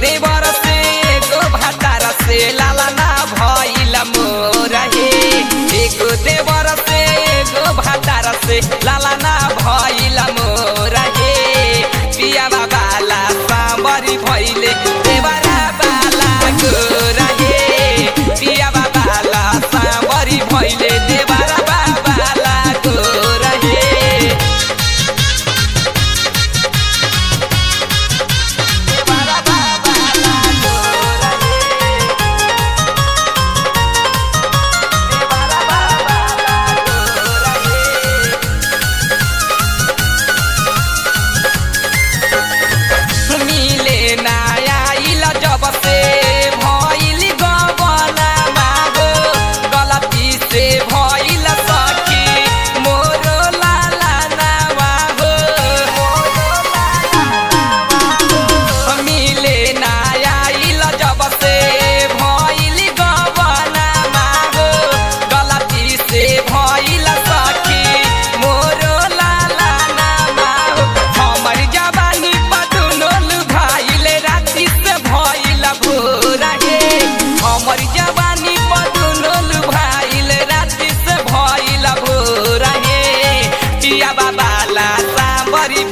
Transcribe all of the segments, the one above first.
देवर से एगो भातार से लाला ना भइल मोर हे। एगो देवर से एगो भातार से लाला ना भइल मोर हे। पिया बाला सांबरी भइले देवरा बाला गोर हे। पिया बाला सांबरी भइले देवरा बाला गोर हे।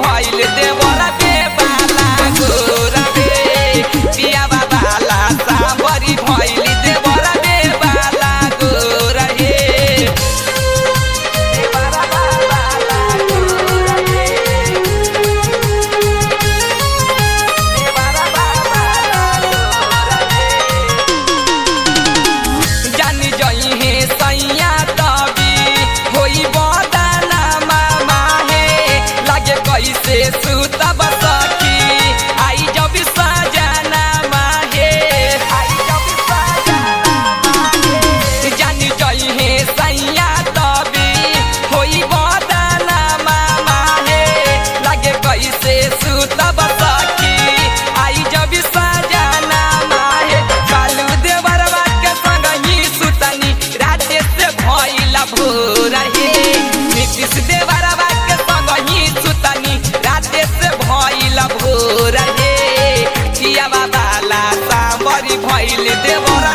भइल देवरा बेबाला गोर रे। पिया बाला सांबरी भइल देवरा बेबाला गोर रे। जानी जई हे सैया तभी होई बदाना मामा हे। लागे कैसे सुतब सखी आई जब सजना माहे। जानी जई हे सैया तभी होई बदाना मामा हे। लागे कैसे सुतब सखी आई जब सजना माहे। कालू देवरवा के संग ही सुतनी राते से भइल भोर हे। नीतीश देवरवा के संग ही सुतनी राते से भइल भोर हे। पिया बाला सांबरी भइल देवरा